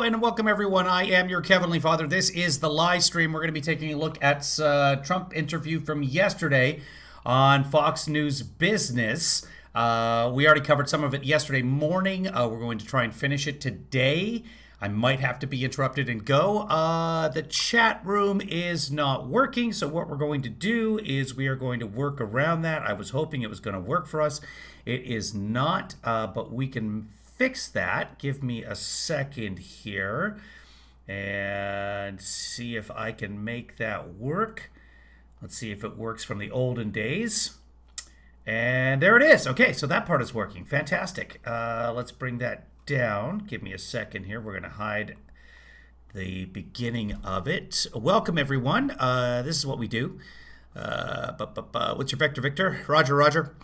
Hello and welcome everyone. I am your Heavenly Father. This is the live stream. We're going to be taking a look at Trump interview from yesterday on Fox News Business. We already covered some of it yesterday morning. We're going to try and finish it today. I might have to be interrupted and go. The chat room is not working, so what we're going to do is we are going to work around that. I was hoping it was going to work for us. It is not, but we can fix that. Give me a second here and see if I can make that work. Let's see if it works from the olden days. And there it is. Okay, so that part is working. Fantastic. Let's bring that down. Give me a second here. We're going to hide the beginning of it. Welcome, everyone. This is what we do. What's your vector, Victor? Roger, Roger.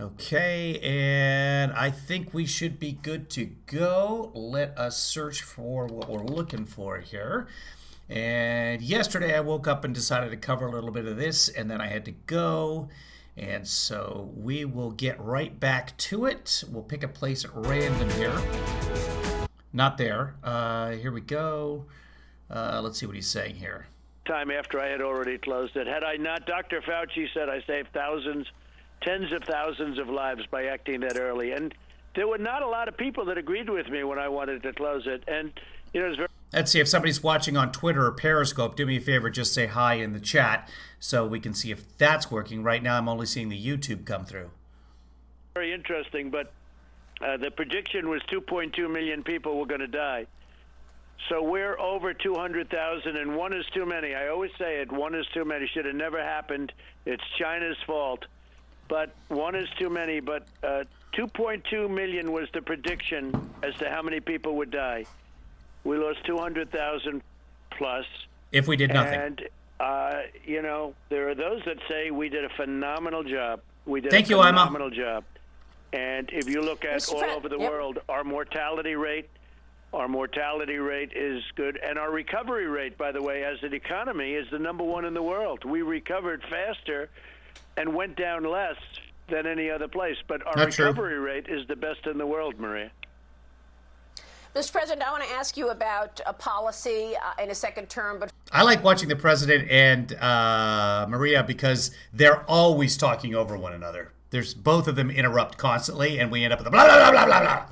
Okay, and I think we should be good to go. Let us search for what we're looking for here. And yesterday I woke up and decided to cover a little bit of this, and then I had to go. And so we will get right back to it. We'll pick a place at random here. Not there. Here we go. Let's see what he's saying here. Time after I had already closed it. Had I not, Dr. Fauci said I saved thousands, tens of thousands of lives by acting that early. And there were not a lot of people that agreed with me when I wanted to close it. And, you know, it's very... Let's see if somebody's watching on Twitter or Periscope. Do me a favor, just say hi in the chat so we can see if that's working. Right now I'm only seeing the YouTube come through. Very interesting, but the prediction was 2.2 million people were going to die. So we're over 200,000, and one is too many. I always say it, one is too many. Should have never happened. It's China's fault. But one is too many. But 2.2 million was the prediction as to how many people would die. We lost 200,000 plus. If we did nothing. And, you know, there are those that say we did a phenomenal job. We did Thank a you, phenomenal Emma. job. And if you look at all over the world, our mortality rate is good. And our recovery rate, by the way, as an economy, is the #1 in the world. We recovered faster and went down less than any other place. But our recovery rate is the best in the world, Maria. Mr. President, I want to ask you about a policy in a second term. But I like watching the president and Maria because they're always talking over one another. There's both of them interrupt constantly, and we end up with a blah, blah, blah, blah, blah, blah.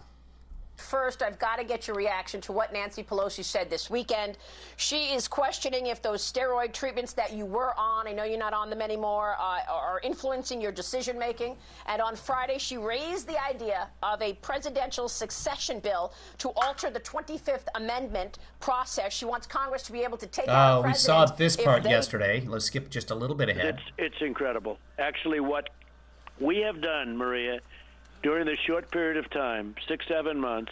First, I've got to get your reaction to what Nancy Pelosi said this weekend. She is questioning if those steroid treatments that you were on, I know you're not on them anymore, are influencing your decision-making. And on Friday, she raised the idea of a presidential succession bill to alter the 25th Amendment process. She wants Congress to be able to take out a president. We saw this part yesterday. Let's skip just a little bit ahead. It's incredible. Actually, what we have done, Maria, during the short period of time, 6-7 months,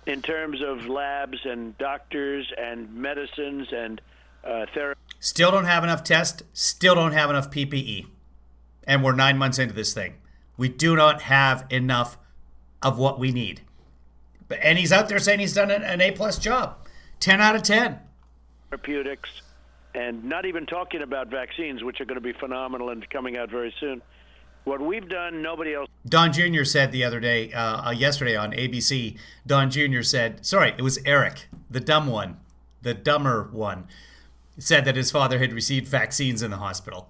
in terms of labs and doctors and medicines and therapy. Still don't have enough tests, still don't have enough PPE. And we're 9 months into this thing. We do not have enough of what we need. And he's out there saying he's done an A-plus job. 10 out of 10. Therapeutics, and not even talking about vaccines, which are going to be phenomenal and coming out very soon. What we've done, nobody else. Don Jr. said the other day, yesterday on ABC, Don Jr. said, sorry, it was Eric, the dumb one, the dumber one, said that his father had received vaccines in the hospital.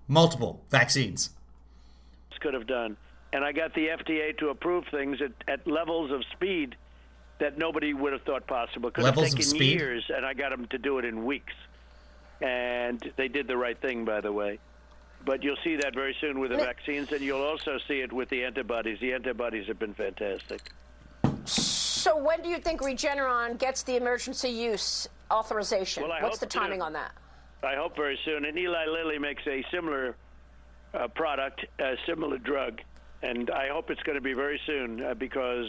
Multiple vaccines. Could have done. And I got the FDA to approve things at levels of speed that nobody would have thought possible. Could have taken years, and I got them to do it in weeks. And they did the right thing, by the way. But you'll see that very soon with the vaccines, and you'll also see it with the antibodies. The antibodies have been fantastic. So when do you think Regeneron gets the emergency use authorization? Well, what's the timing on that? I hope very soon. And Eli Lilly makes a similar product, a similar drug. And I hope it's going to be very soon because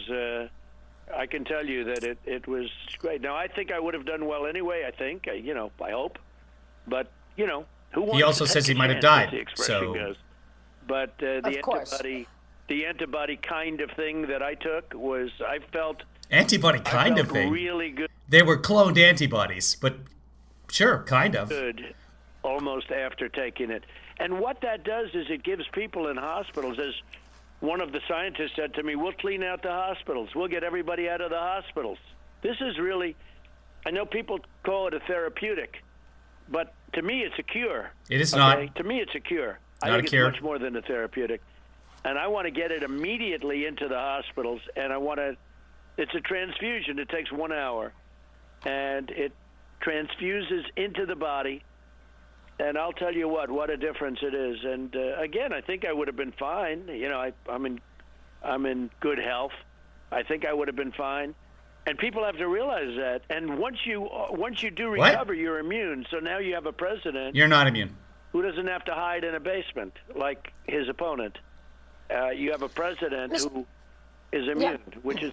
I can tell you that it was great. Now, I think I would have done well anyway, I think. I hope. But, you know. He also says he might have died. So, but the antibody kind of thing that I took was, I felt really good. They were cloned antibodies, but sure, kind of. Good, almost after taking it. And what that does is it gives people in hospitals, as one of the scientists said to me, we'll clean out the hospitals. We'll get everybody out of the hospitals. This is really, I know people call it a therapeutic, but to me it's a cure. It is not. To me it's a cure. I Not think a cure. it's much more than a therapeutic. And I want to get it immediately into the hospitals, and it's a transfusion. It takes 1 hour, and it transfuses into the body. And I'll tell you what a difference it is. And again, I think I would have been fine. You know, I'm in good health. I think I would have been fine. And people have to realize that. And once you do recover, you're immune. So now you have a president You're not immune. who doesn't have to hide in a basement like his opponent. You have a president who is immune, which is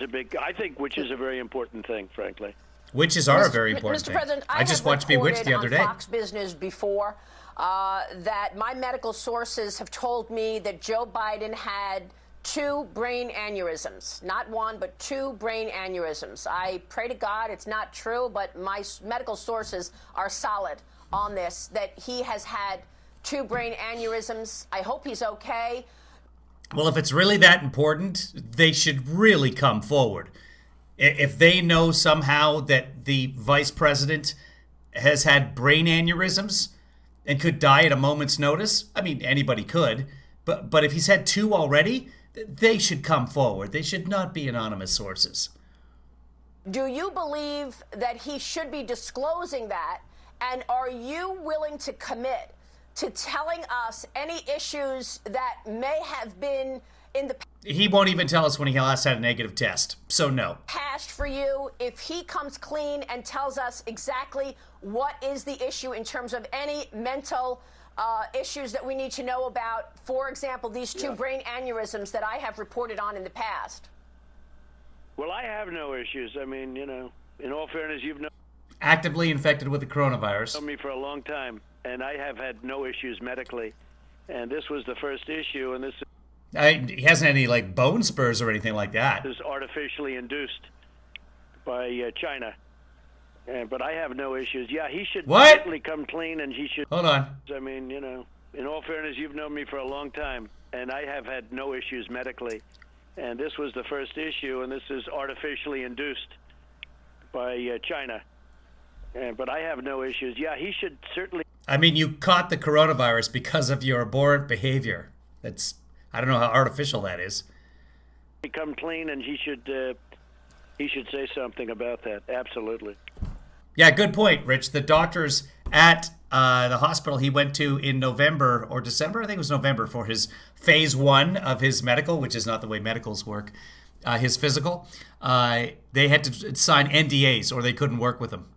which is a very important thing, frankly. Witches are a very important Mr. thing. President, I just watched Bewitched the other day. on Fox Business before that my medical sources have told me that Joe Biden had 2 brain aneurysms. Not 1, but 2 brain aneurysms. I pray to God it's not true, but my medical sources are solid on this, that he has had 2 brain aneurysms. I hope he's okay. Well, if it's really that important, they should really come forward. If they know somehow that the vice president has had brain aneurysms and could die at a moment's notice, I mean, anybody could, but if he's had 2 already, they should come forward. They should not be anonymous sources. Do you believe that he should be disclosing that? And are you willing to commit to telling us any issues that may have been in the He won't even tell us when he last had a negative test, so no. past for you if he comes clean and tells us exactly what is the issue in terms of any mental issues that we need to know about? For example, these 2 brain aneurysms that I have reported on in the past. Well, I have no issues. I mean, you know, in all fairness, you've known Actively infected with the coronavirus. me for a long time, and I have had no issues medically. And this was the first issue, and this He hasn't any, like, bone spurs or anything like that. is artificially induced by China. But I have no issues. Yeah, he should What? certainly come clean, and he should. Hold on. I mean, you know, in all fairness, you've known me for a long time, and I have had no issues medically. And this was the first issue, and this is artificially induced by China. But I have no issues. Yeah, he should certainly. I mean, you caught the coronavirus because of your abhorrent behavior. That's, I don't know how artificial that is. Come clean, and he should say something about that. Absolutely. Yeah, good point, Rich. The doctors at the hospital he went to in November or December, I think it was November, for his phase 1 of his medical, which is not the way medicals work, his physical, they had to sign NDAs or they couldn't work with him.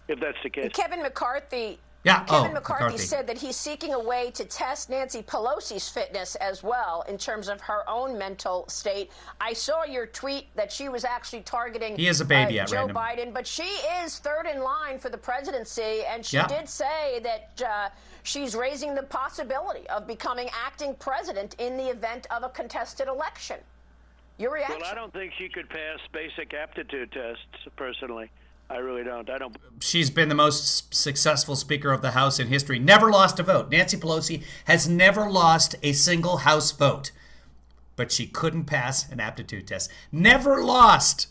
If that's the case. Kevin McCarthy. Yeah, Kevin McCarthy said that he's seeking a way to test Nancy Pelosi's fitness as well in terms of her own mental state. I saw your tweet that she was actually targeting He is a baby at Joe random. Biden, but she is 3rd in line for the presidency, and she Yeah. did say that she's raising the possibility of becoming acting president in the event of a contested election. Your reaction? Well, I don't think she could pass basic aptitude tests, personally. I really don't. I don't. She's been the most successful Speaker of the House in history. Never lost a vote. Nancy Pelosi has never lost a single House vote. But she couldn't pass an aptitude test. Never lost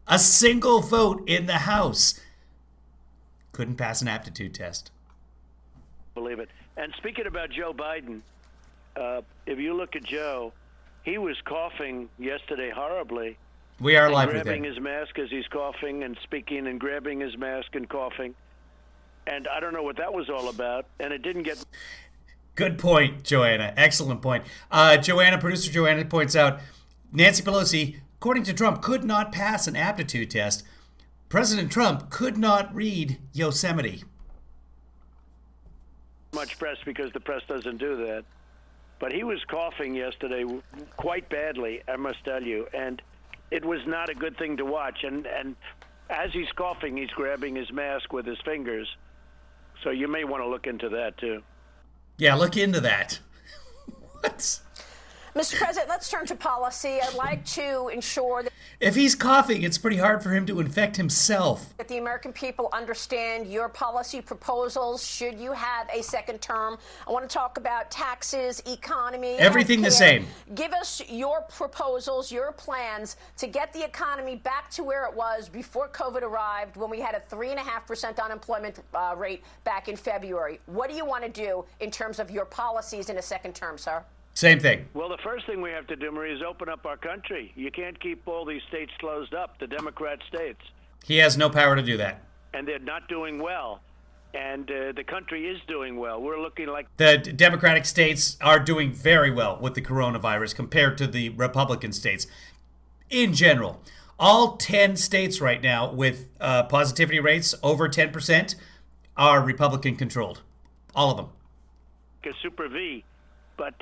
a single vote in the House. Couldn't pass an aptitude test. Believe it. And speaking about Joe Biden, if you look at Joe, he was coughing yesterday horribly. We are And live with grabbing him. his mask as he's coughing and speaking and grabbing his mask and coughing. And I don't know what that was all about. And it didn't get. Good point, Joanna. Excellent point. Producer Joanna points out, Nancy Pelosi, according to Trump, could not pass an aptitude test. President Trump could not read Yosemite. much press because the press doesn't do that. But he was coughing yesterday quite badly, I must tell you. And it was not a good thing to watch. And as he's coughing, he's grabbing his mask with his fingers. So you may want to look into that, too. Yeah, look into that. What? Mr. President, let's turn to policy. I'd like to ensure that If he's coughing, it's pretty hard for him to infect himself. the American people understand your policy proposals should you have a second term. I want to talk about taxes, economy, Everything the healthcare. same. Give us your proposals, your plans to get the economy back to where it was before COVID arrived, when we had a 3.5% unemployment rate back in February. What do you want to do in terms of your policies in a second term, sir? Same thing. Well, the first thing we have to do, Marie, is open up our country. You can't keep all these states closed up, the Democrat states. He has no power to do that. And they're not doing well. And the country is doing well. We're looking like The Democratic states are doing very well with the coronavirus compared to the Republican states. In general, all 10 states right now with positivity rates over 10% are Republican controlled. All of them. a super V. But,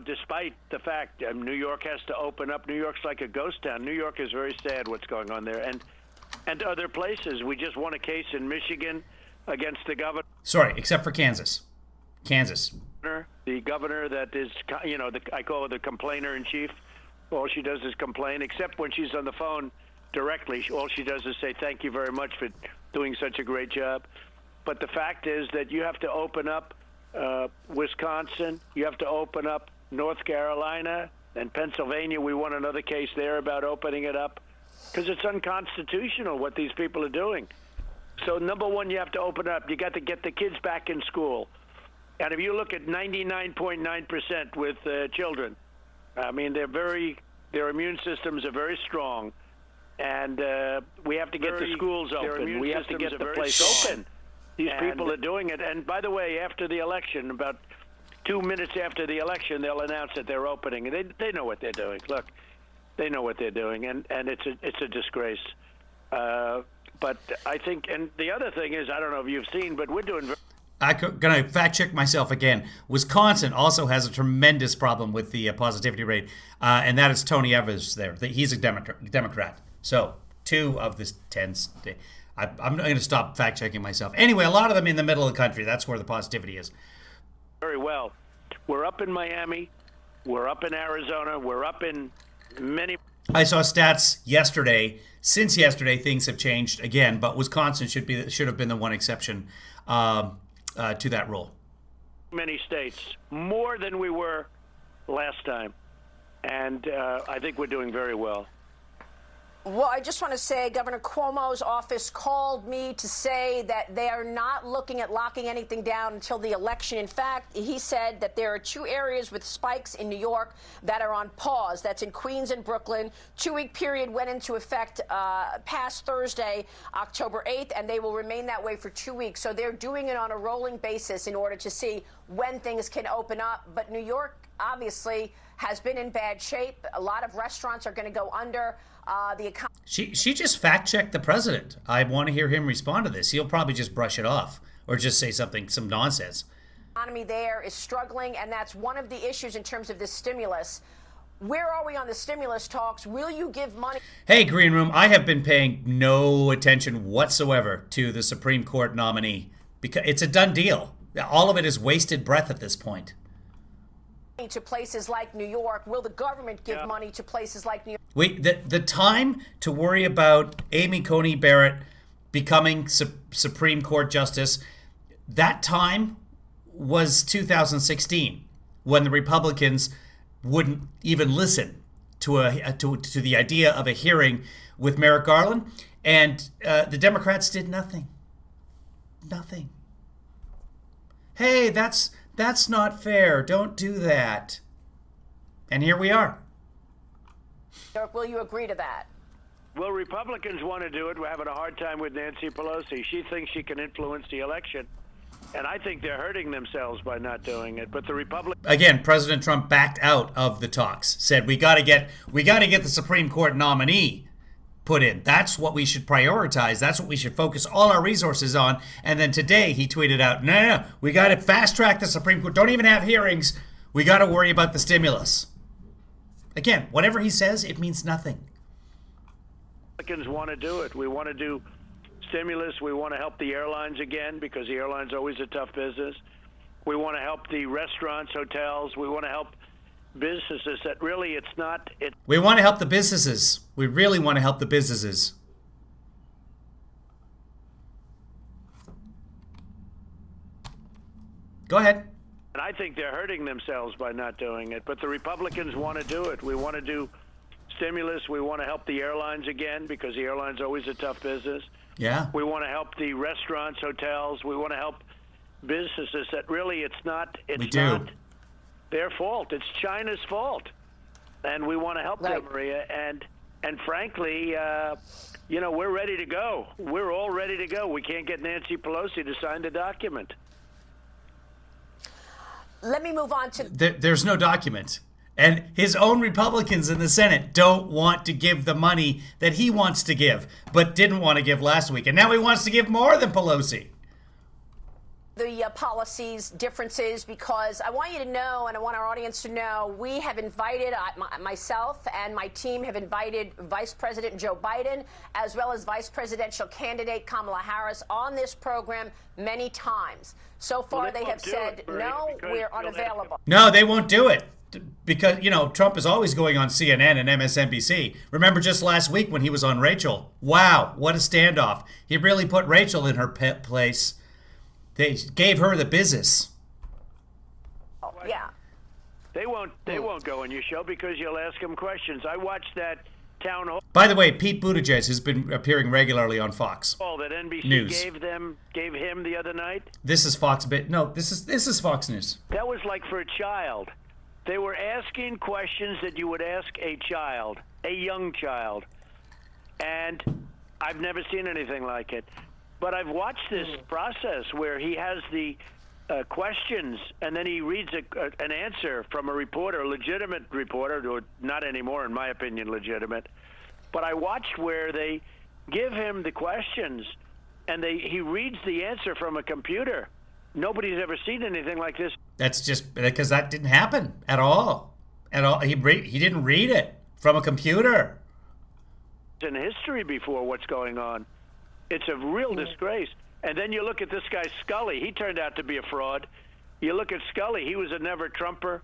despite the fact New York has to open up, New York's like a ghost town. New York is very sad what's going on there. And other places. We just won a case in Michigan against the governor. Sorry, except for Kansas. Kansas. The governor that is, I call her the complainer in chief. All she does is complain, except when she's on the phone directly. All she does is say, thank you very much for doing such a great job. But the fact is that you have to open up Wisconsin. You have to open up North Carolina and Pennsylvania. We won another case there about opening it up because it's unconstitutional what these people are doing. So, number one, you have to open up. You got to get the kids back in school. And if you look at 99.9% with children, I mean, their immune systems are very strong. And we have to get the schools open. We have to get the place open. These people are doing it. And by the way, after the election, about 2 minutes after the election, they'll announce that they're opening. They know what they're doing. Look, they know what they're doing, and it's a disgrace. But I think, and the other thing is, I don't know if you've seen, but we're doing. I'm going to fact check myself again. Wisconsin also has a tremendous problem with the positivity rate, and that is Tony Evers there. He's a Democrat. So 2 of the 10 states. I'm going to stop fact checking myself. Anyway, a lot of them in the middle of the country. That's where the positivity is. Very well. We're up in Miami. We're up in Arizona. We're up in many. I saw stats yesterday. Since yesterday, things have changed again, but Wisconsin should have been the one exception to that rule. Many states, more than we were last time, and I think we're doing very well. Well, I just want to say Governor Cuomo's office called me to say that they are not looking at locking anything down until the election. In fact, he said that there are 2 areas with spikes in New York that are on pause. That's in Queens and Brooklyn. 2-week period went into effect past Thursday, October 8th, and they will remain that way for 2 weeks. So they're doing it on a rolling basis in order to see when things can open up. But New York, obviously, has been in bad shape. A lot of restaurants are going to go under. She just fact-checked the president. I want to hear him respond to this. He'll probably just brush it off or just say some nonsense. The economy there is struggling, and that's one of the issues in terms of this stimulus. Where are we on the stimulus talks? Will you give money? Hey, Green Room, I have been paying no attention whatsoever to the Supreme Court nominee because it's a done deal. All of it is wasted breath at this point. To places like New York? Will the government give money to places like New York? Wait, the time to worry about Amy Coney Barrett becoming Supreme Court Justice, that time was 2016, when the Republicans wouldn't even listen to the idea of a hearing with Merrick Garland, and the Democrats did nothing. Nothing. Hey, that's not fair. Don't do that. And here we are. Will you agree to that? Well, Republicans want to do it. We're having a hard time with Nancy Pelosi. She thinks she can influence the election. And I think they're hurting themselves by not doing it. But the Republicans... Again, President Trump backed out of the talks. Said we got to get the Supreme Court nominee put in. That's what we should prioritize. That's what we should focus all our resources on. And then today he tweeted out, no, we got to fast track the Supreme Court. Don't even have hearings. We got to worry about the stimulus. Again, whatever he says, it means nothing. Republicans want to do it. We want to do stimulus. We want to help the airlines again because the airlines are always a tough business. We want to help the restaurants, hotels. We want to help businesses that really it's not. We want to help the businesses. We really want to help the businesses. Go ahead. And I think they're hurting themselves by not doing it. But the Republicans want to do it. We want to do stimulus. We want to help the airlines again because the airline's always a tough business. Yeah. We want to help the restaurants, hotels. We want to help businesses that really it's not not their fault. It's China's fault. And we want to help them, Maria. And frankly, we're ready to go. We're all ready to go. We can't get Nancy Pelosi to sign the document. Let me move on to... There's no document. And his own Republicans in the Senate don't want to give the money that he wants to give, but didn't want to give last week. And now he wants to give more than Pelosi. The policies, differences, because I want you to know, and I want our audience to know, we have invited, myself and my team have invited Vice President Joe Biden, as well as Vice Presidential candidate Kamala Harris on this program many times. So far, they have said, no, we're unavailable. No, they won't do it. Because, Trump is always going on CNN and MSNBC. Remember just last week when he was on Rachel? Wow, what a standoff. He really put Rachel in her place. They gave her the business. Yeah. They won't go on your show because you'll ask them questions. I watched that town hall. By the way, Pete Buttigieg has been appearing regularly on Fox that NBC News. gave him the other night. This is Fox No, this is Fox News. That was like for a child. They were asking questions that you would ask a child, a young child. And I've never seen anything like it. But I've watched this process where he has the questions, and then he reads an answer from a reporter, a legitimate reporter, or not anymore, in my opinion, legitimate. But I watched where they give him the questions, and he reads the answer from a computer. Nobody's ever seen anything like this. That's just because that didn't happen at all. He didn't read it from a computer. In history before what's going on. It's a real disgrace. And then you look at this guy, Scully. He turned out to be a fraud. You look at Scully. He was a never-Trumper.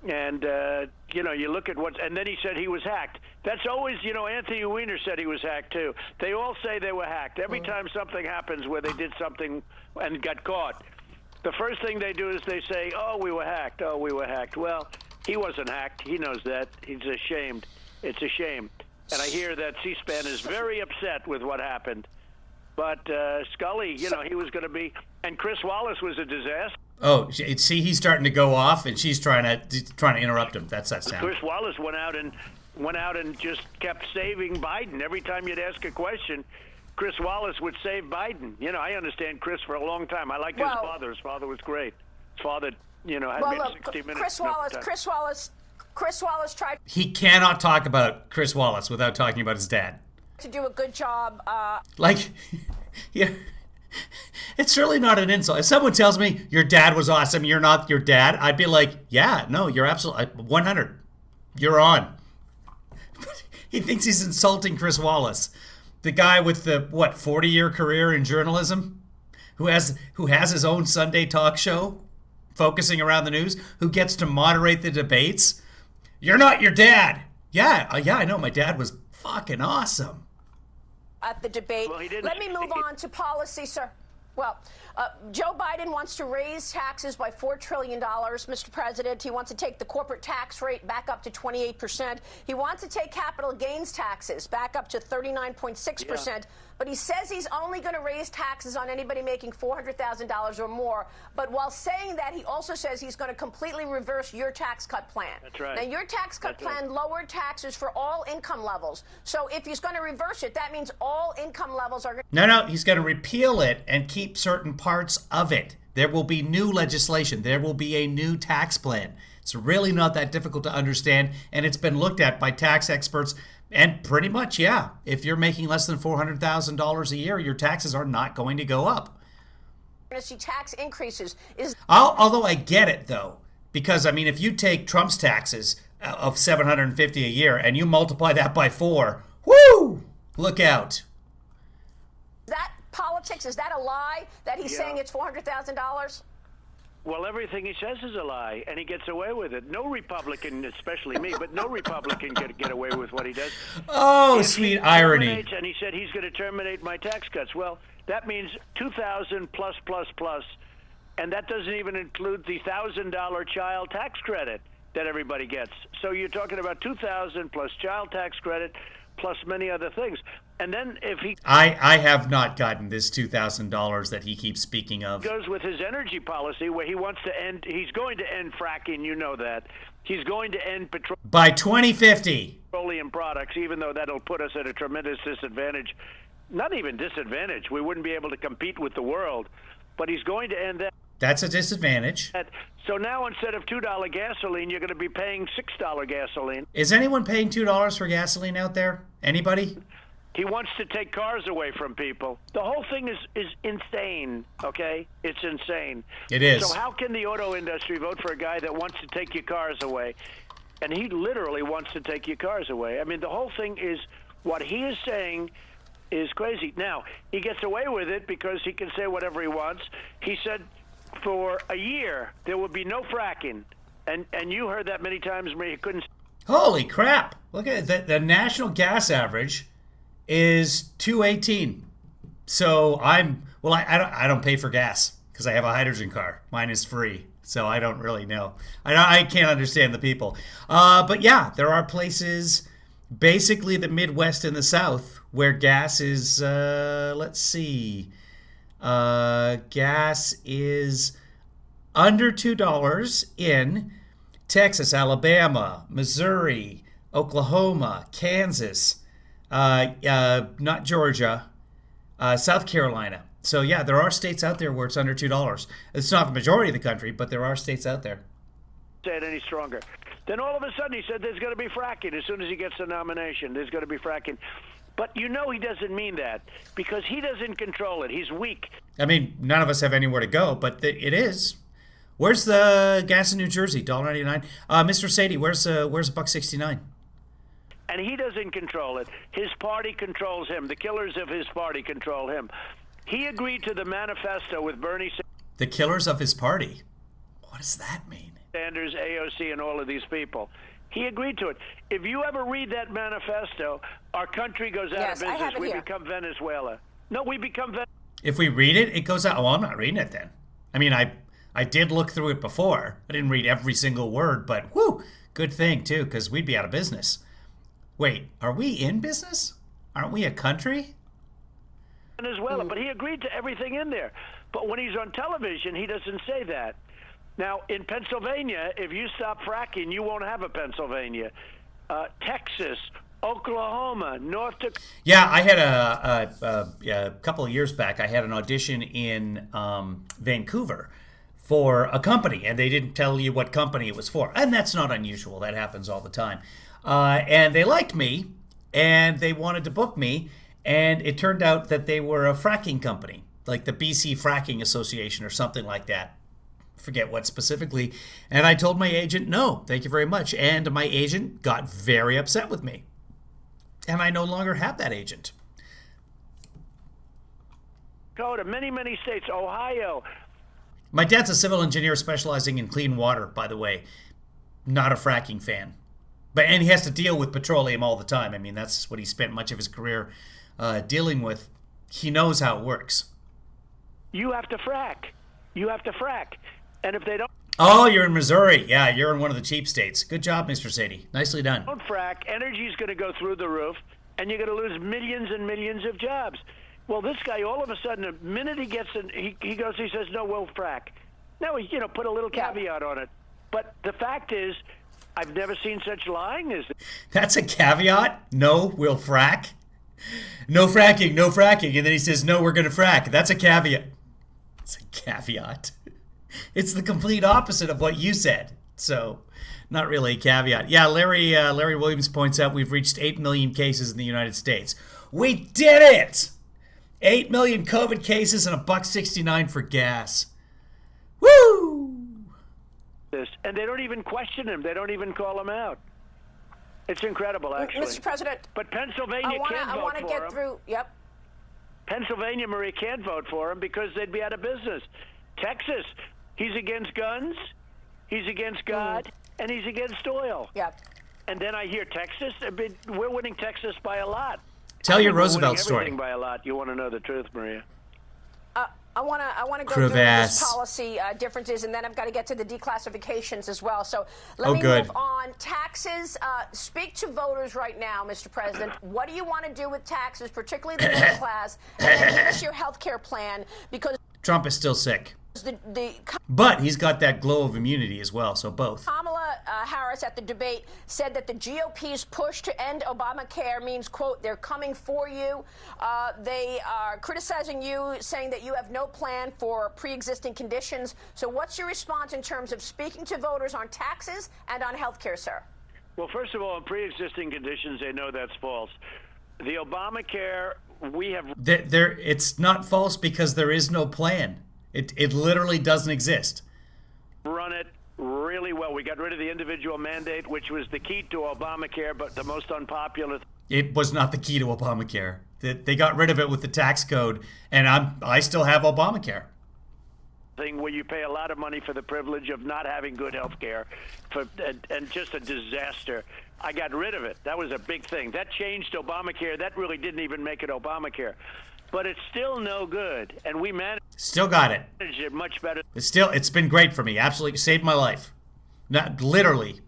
And, you look at and then he said he was hacked. That's always, Anthony Weiner said he was hacked, too. They all say they were hacked. Every time something happens where they did something and got caught, the first thing they do is they say, oh, we were hacked. Oh, we were hacked. Well, he wasn't hacked. He knows that. He's ashamed. It's a shame. And I hear that C-SPAN is very upset with what happened. But Scully, he was going to be, and Chris Wallace was a disaster. Oh, see, he's starting to go off, and she's trying to interrupt him. That's that sound. Chris Wallace went out and just kept saving Biden. Every time you'd ask a question, Chris Wallace would save Biden. I understand Chris for a long time. I liked his father. His father was great. His father, had me 60 minutes. Chris Wallace tried. He cannot talk about Chris Wallace without talking about his dad. To do a good job. Yeah, it's really not an insult. If someone tells me your dad was awesome, you're not your dad, I'd be like, yeah, no, you're absolutely 100. You're on. He thinks he's insulting Chris Wallace, the guy with the 40-year career in journalism, who has his own Sunday talk show, focusing around the news, who gets to moderate the debates. You're not your dad. Yeah, I know. My dad was fucking awesome. At the debate. Let me move on to policy, sir. Well, Joe Biden wants to raise taxes by $4 trillion, Mr. President. He wants to take the corporate tax rate back up to 28%. He wants to take capital gains taxes back up to 39.6%. Yeah. But he says he's only going to raise taxes on anybody making $400,000 or more. But while saying that, he also says he's going to completely reverse your tax cut plan. That's right. Now, your tax cut plan lowered taxes for all income levels. So if he's going to reverse it, that means all income levels are going to... No, he's going to repeal it and keep certain parts of it. There will be new legislation. There will be a new tax plan. It's really not that difficult to understand, and it's been looked at by tax experts. And pretty much, yeah, if you're making less than $400,000 a year, your taxes are not going to go up. We're going to see tax increases. Although I get it, though, because, if you take Trump's taxes of $750 a year and you multiply that by 4, whoo, look out. Is that politics? Is that a lie that he's saying it's $400,000? Well, everything he says is a lie, and he gets away with it. No Republican, especially me, but no Republican can get away with what he does. Oh, If sweet he irony. terminates, and he said he's going to terminate my tax cuts. Well, that means 2,000 plus, plus, plus, and that doesn't even include the $1,000 child tax credit that everybody gets. So you're talking about 2,000 plus child tax credit plus many other things. And then if he I have not gotten this $2,000 that he keeps speaking of. goes with his energy policy where he wants to end, he's going to end fracking, you know that. He's going to end By 2050. petroleum products, even though that'll put us at a tremendous disadvantage. Not even disadvantage. We wouldn't be able to compete with the world. But he's going to end that. That's a disadvantage. So now instead of $2 gasoline, you're going to be paying $6 gasoline. Is anyone paying $2 for gasoline out there? Anybody? He wants to take cars away from people. The whole thing is insane, okay? It's insane. It is. So how can the auto industry vote for a guy that wants to take your cars away? And he literally wants to take your cars away. I mean, the whole thing is, what he is saying is crazy. Now, he gets away with it because he can say whatever he wants. He said for a year there would be no fracking. And you heard that many times where you couldn't. Holy crap. Look at it. The national gas average is 218. So I don't pay for gas because I have a hydrogen car. Mine is free. So I don't really know. I can't understand the people. But yeah, there are places, basically the Midwest and the South, where gas is, let's see, gas is under $2 in Texas, Alabama, Missouri, Oklahoma, Kansas, not Georgia, South Carolina. So yeah, there are states out there where it's under $2. It's not the majority of the country, but there are states out there. Say it any stronger. Then all of a sudden he said there's going to be fracking. As soon as he gets the nomination, there's going to be fracking. But you know he doesn't mean that because he doesn't control it. He's weak. I mean, none of us have anywhere to go, but it is. Where's the gas in New Jersey? $1.99. Mr. Sadie, where's $1.69? And he doesn't control it. His party controls him. The killers of his party control him. He agreed to the manifesto with Bernie The killers of his party. What does that mean? Sanders, AOC, and all of these people. He agreed to it. If you ever read that manifesto, our country goes out Yes, of I business. have it We here. become Venezuela. No, we become Venezuela. If we read it, it goes out. Well, I'm not reading it then. I mean, I did look through it before. I didn't read every single word, but whew, good thing too, because we'd be out of business. Wait, are we in business? Aren't we a country? Venezuela, but he agreed to everything in there. But when he's on television, he doesn't say that. Now, in Pennsylvania, if you stop fracking, you won't have a Pennsylvania. Texas, Oklahoma, North Dakota. Yeah, I had a couple of years back, I had an audition in Vancouver for a company, and they didn't tell you what company it was for. And that's not unusual. That happens all the time. And they liked me, and they wanted to book me, and it turned out that they were a fracking company, like the BC Fracking Association or something like that. Forget what specifically. And I told my agent, no, thank you very much. And my agent got very upset with me. And I no longer have that agent. Many, many states, Ohio. My dad's a civil engineer specializing in clean water, by the way. Not a fracking fan. And he has to deal with petroleum all the time. I mean, that's what he spent much of his career dealing with. He knows how it works. You have to frack. You have to frack. And if they don't Oh, you're in Missouri. Yeah, you're in one of the cheap states. Good job, Mr. Sadie. Nicely done. frack, energy is going to go through the roof, and you're going to lose millions and millions of jobs. Well, this guy, all of a sudden, the minute he gets in, he goes, he says, no, we'll frack. Now, he, put a little caveat on it. But the fact is, I've never seen such lying as this. That's a caveat? No, we'll frack? No fracking, no fracking. And then he says, no, we're going to frack. That's a caveat. It's a caveat. It's the complete opposite of what you said. So, not really a caveat. Yeah, Larry Williams points out we've reached 8 million cases in the United States. We did it! 8 million COVID cases and $1.69 for gas. Woo! And they don't even question him. They don't even call him out. It's incredible, actually. Mr. President, But Pennsylvania can't I vote want to for get him. through. Yep. Pennsylvania, Marie, can't vote for him because they'd be out of business. Texas, He's against guns, he's against God, and he's against oil. Yep. And then I hear Texas. We're winning Texas by a lot. Tell your We're Roosevelt winning story. everything by a lot. You want to know the truth, Maria? I want to go Crevasse. through these policy differences, and then I've got to get to the declassifications as well. So let me good. move on. Taxes. Speak to voters right now, Mr. President. What do you want to do with taxes, particularly the middle class? And then give us your health care plan, because Trump is still sick. the But he's got that glow of immunity as well, so both. Kamala Harris at the debate said that the GOP's push to end Obamacare means, quote, they're coming for you. They are criticizing you, saying that you have no plan for pre-existing conditions. So what's your response in terms of speaking to voters on taxes and on health care, sir? Well, first of all, on pre-existing conditions, they know that's false. The Obamacare, we have... It's not false because there is no plan. It literally doesn't exist. Run it really well. We got rid of the individual mandate, which was the key to Obamacare, but the most unpopular. It was not the key to Obamacare. They got rid of it with the tax code, and I still have Obamacare. Thing where you pay a lot of money for the privilege of not having good health care, and just a disaster. I got rid of it. That was a big thing. That changed Obamacare. That really didn't even make it Obamacare. But it's still no good, and we managed Still got it. it much better. It's been great for me. Absolutely saved my life. Not literally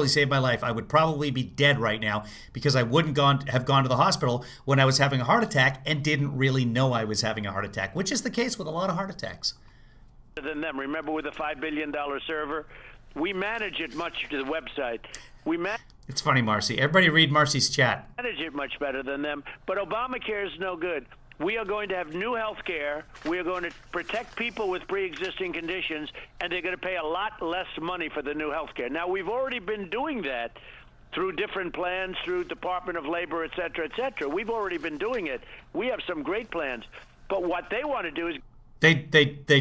saved my life. I would probably be dead right now because I wouldn't have gone to the hospital when I was having a heart attack and didn't really know I was having a heart attack, which is the case with a lot of heart attacks. Than them. Remember, with a $5 billion server, we manage it much to the website. We It's funny, Marcy. Everybody read Marcy's chat. manage it much better than them. But Obamacare is no good. We are going to have new health care. We are going to protect people with pre-existing conditions, and they're going to pay a lot less money for the new health care. Now, we've already been doing that through different plans, through Department of Labor, et cetera, et cetera. We've already been doing it. We have some great plans. But what they want to do is... They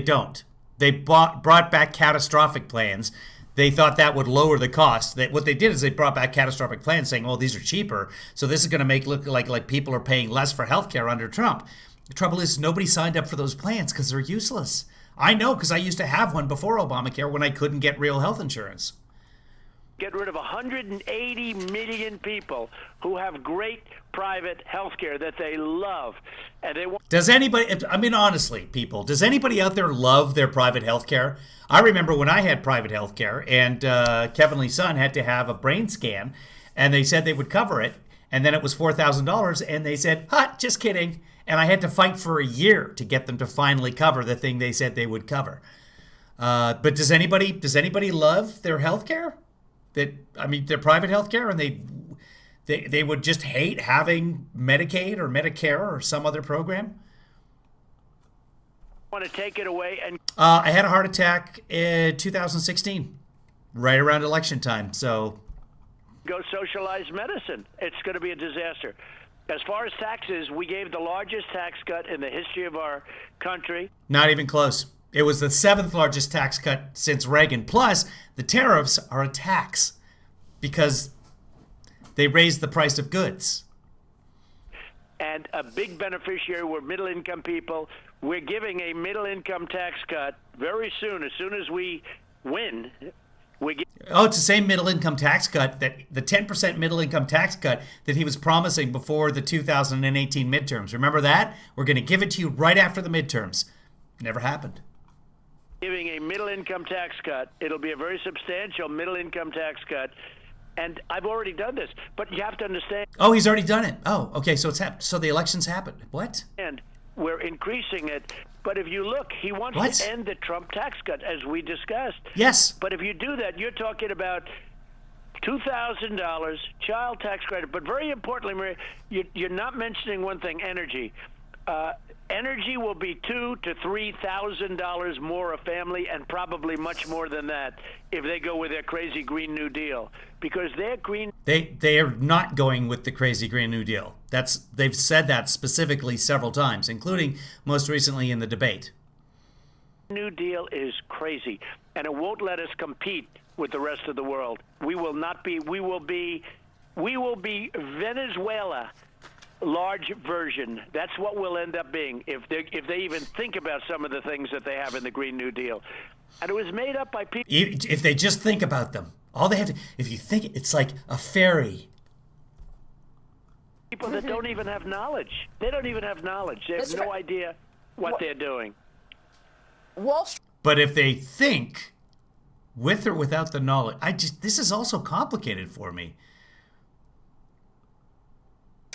don't. They brought back catastrophic plans. They thought that would lower the cost. What they did is they brought back catastrophic plans saying, oh, these are cheaper. So this is going to make it look like people are paying less for healthcare under Trump. The trouble is nobody signed up for those plans because they're useless. I know because I used to have one before Obamacare when I couldn't get real health insurance. Get rid of 180 million people who have great private health care that they love. And they want... Does anybody, I mean, honestly, people, does anybody out there love their private health care? I remember when I had private health care and Kevin Lee's son had to have a brain scan and they said they would cover it. And then it was $4,000 and they said, just kidding. And I had to fight for a year to get them to finally cover the thing they said they would cover. But does anybody love their health care? Their private health care, and they would just hate having Medicaid or Medicare or some other program? want to take it away. And I had a heart attack in 2016, right around election time. So go socialize medicine. It's going to be a disaster. As far as taxes, we gave the largest tax cut in the history of our country. Not even close. It was the 7th largest tax cut since Reagan. Plus, the tariffs are a tax because they raised the price of goods. And a big beneficiary were middle-income people. We're giving a middle-income tax cut very soon. As soon as we win, it's the same middle-income tax cut, that the 10% middle-income tax cut that he was promising before the 2018 midterms. Remember that? We're going to give it to you right after the midterms. Never happened. Giving a middle-income tax cut. It'll be a very substantial middle-income tax cut. And I've already done this, but you have to understand. Oh, he's already done it. Oh, okay. So it's happened. So the election's happened. What? And we're increasing it. But if you look, he wants to end the Trump tax cut, as we discussed. Yes. But if you do that, you're talking about $2,000 child tax credit. But very importantly, Maria, you're not mentioning one thing: energy. Energy will be $2,000 to $3,000 more a family, and probably much more than that if they go with their crazy Green New Deal, because their green. They are not going with the crazy Green New Deal. They've said that specifically several times, including most recently in the debate. New Deal is crazy, and it won't let us compete with the rest of the world. We will not be. We will be Venezuela large version. That's what we'll end up being if they even think about some of the things that they have in the Green New Deal. And it was made up by people. If they just think about them, all they have to, if you think, it's like a fairy. People that don't even have knowledge. They don't even have knowledge. They have no idea what they're doing. Wall Street. But if they think, with or without the knowledge, this is also complicated for me.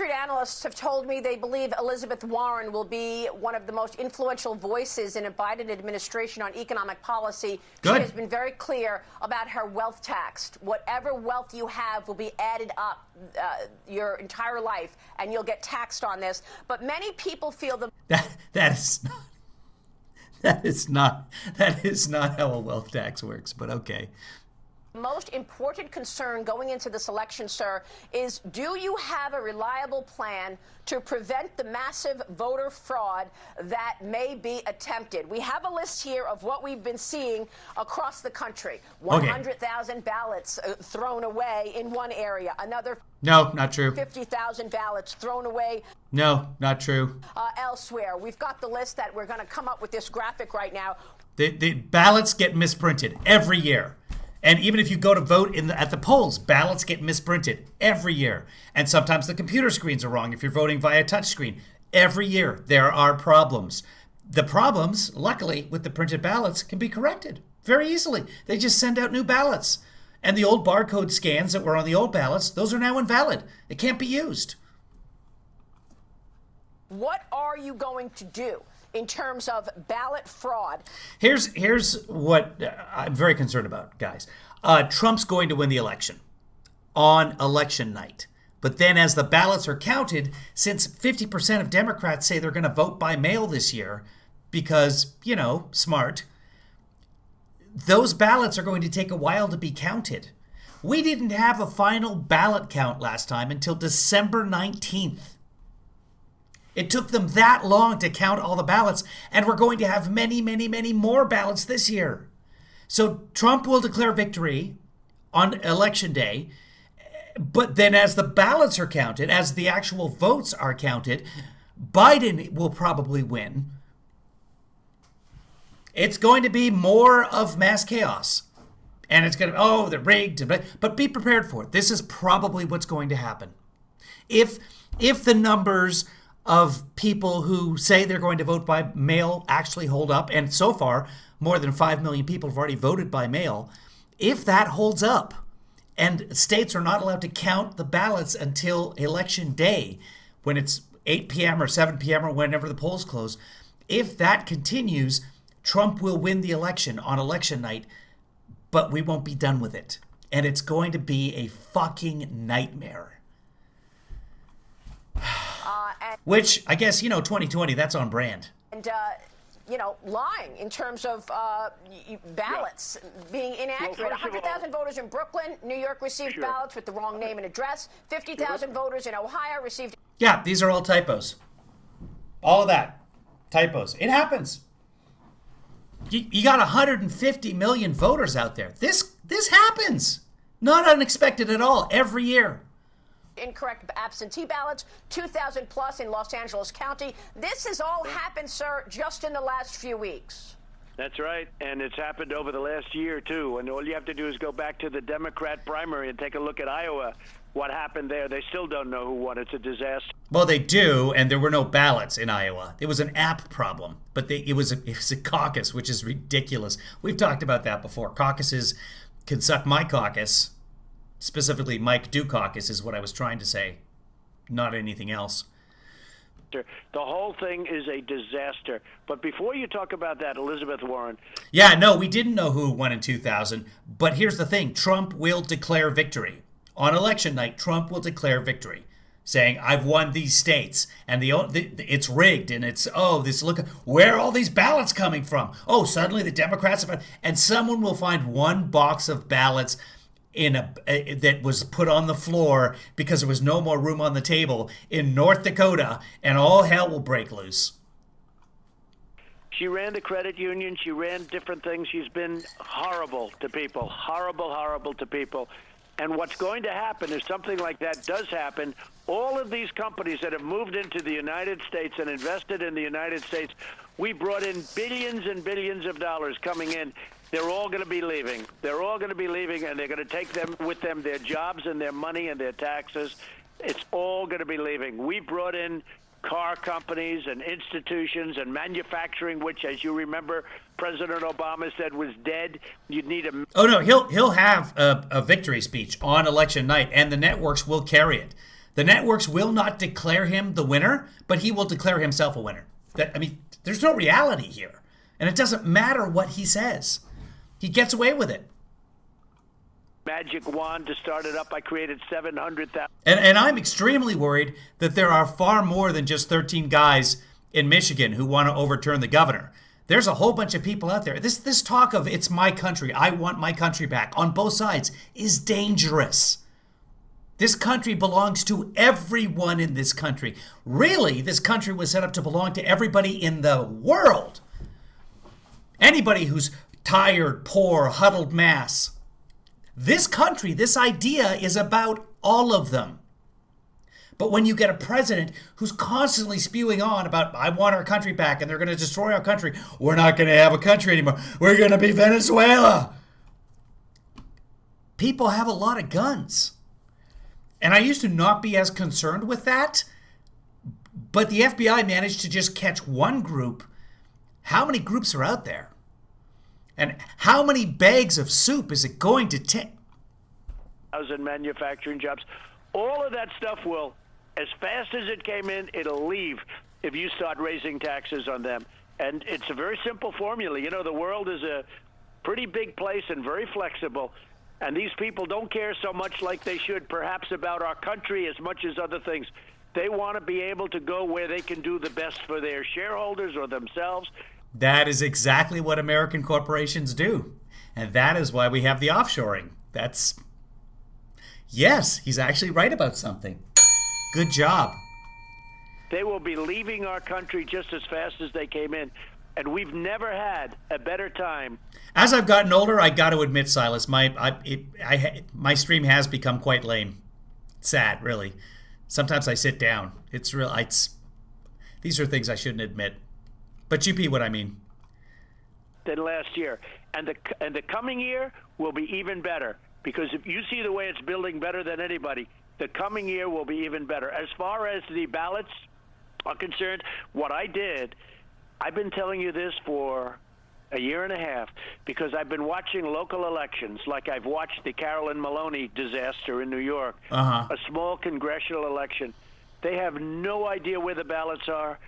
Analysts have told me they believe Elizabeth Warren will be one of the most influential voices in a Biden administration on economic policy. Good. She has been very clear about her wealth tax. Whatever wealth you have will be added up your entire life, and you'll get taxed on this. But many people feel that is not how a wealth tax works. But okay. most important concern going into this election, sir, is do you have a reliable plan to prevent the massive voter fraud that may be attempted? We have a list here of what we've been seeing across the country. 100,000 ballots thrown away in one area. Another No, not true. 50,000 ballots thrown away. No, not true. Elsewhere. We've got the list that we're going to come up with this graphic right now. The ballots get misprinted every year. And even if you go to vote at the polls, ballots get misprinted every year. And sometimes the computer screens are wrong if you're voting via touchscreen. Every year there are problems. The problems, luckily, with the printed ballots can be corrected very easily. They just send out new ballots. And the old barcode scans that were on the old ballots, those are now invalid. It can't be used. What are you going to do in terms of ballot fraud? Here's what I'm very concerned about, guys. Trump's going to win the election on election night. But then as the ballots are counted, since 50% of Democrats say they're going to vote by mail this year because, smart, those ballots are going to take a while to be counted. We didn't have a final ballot count last time until December 19th. It took them that long to count all the ballots, and we're going to have many, many, many more ballots this year. So Trump will declare victory on Election Day, but then as the ballots are counted, as the actual votes are counted, Biden will probably win. It's going to be more of mass chaos. And it's going to, they're rigged. But be prepared for it. This is probably what's going to happen. If the numbers of people who say they're going to vote by mail actually hold up, and so far more than 5 million people have already voted by mail, if that holds up and states are not allowed to count the ballots until Election Day, when it's 8 p.m. or 7 p.m. or whenever the polls close, if that continues, Trump will win the election on election night, but we won't be done with it. And it's going to be a fucking nightmare. Which, I guess, 2020, that's on brand. And, lying in terms of ballots being inaccurate. 100,000 voters in Brooklyn, New York received ballots with the wrong name and address. 50,000 voters in Ohio received... Yeah, these are all typos. All of that. Typos. It happens. You got 150 million voters out there. This happens. Not unexpected at all. Every year. Incorrect absentee ballots, 2,000 plus in Los Angeles County. This has all happened, sir, just in the last few weeks. That's right, and it's happened over the last year, too. And all you have to do is go back to the Democrat primary and take a look at Iowa. What happened there? They still don't know who won. It's a disaster. Well, they do, and there were no ballots in Iowa. It was an app problem, but it was a caucus, which is ridiculous. We've talked about that before. Caucuses can suck my caucus. Specifically, Mike Dukakis is what I was trying to say, not anything else. The whole thing is a disaster. But before you talk about that, Elizabeth Warren. Yeah, no, we didn't know who won in 2000. But here's the thing. Trump will declare victory. On election night, Trump will declare victory, saying, I've won these states. And it's rigged. And it's, look, where are all these ballots coming from? Oh, suddenly the Democrats have... And someone will find one box of ballots that was put on the floor because there was no more room on the table in North Dakota, and all hell will break loose. She ran the credit union. She ran different things. She's been horrible to people. Horrible to people. And what's going to happen if something like that does happen, all of these companies that have moved into the United States and invested in the United States, we brought in billions and billions of dollars coming in. They're all going to be leaving. They're all going to be leaving, and they're going to take them with them their jobs and their money and their taxes. It's all going to be leaving. We brought in car companies and institutions and manufacturing, which, as you remember, President Obama said was dead. You'd need a... Oh, no, he'll have a victory speech on election night, and the networks will carry it. The networks will not declare him the winner, but he will declare himself a winner. There's no reality here, and it doesn't matter what he says. He gets away with it. Magic wand to start it up. I created 700,000. And I'm extremely worried that there are far more than just 13 guys in Michigan who want to overturn the governor. There's a whole bunch of people out there. This talk of it's my country, I want my country back on both sides is dangerous. This country belongs to everyone in this country. Really, this country was set up to belong to everybody in the world. Anybody who's tired, poor, huddled mass. This country, this idea is about all of them. But when you get a president who's constantly spewing on about, I want our country back and they're going to destroy our country, we're not going to have a country anymore, we're going to be Venezuela. People have a lot of guns. And I used to not be as concerned with that, but the FBI managed to just catch one group. How many groups are out there? And how many bags of soup is it going to take? 1,000 manufacturing jobs. All of that stuff will, as fast as it came in, it'll leave if you start raising taxes on them. And it's a very simple formula. You know, the world is a pretty big place and very flexible. And these people don't care so much like they should, perhaps, about our country as much as other things. They want to be able to go where they can do the best for their shareholders or themselves. That is exactly what American corporations do. And that is why we have the offshoring. Yes, he's actually right about something. Good job. They will be leaving our country just as fast as they came in. And we've never had a better time. As I've gotten older, I got to admit, Silas, my stream has become quite lame. Sad, really. Sometimes I sit down. These are things I shouldn't admit. But you get what I mean. Than last year. And the coming year will be even better. Because if you see the way it's building better than anybody, the coming year will be even better. As far as the ballots are concerned, what I did, I've been telling you this for a year and a half because I've been watching local elections, like I've watched the Carolyn Maloney disaster in New York, a small congressional election. They have no idea where the ballots are.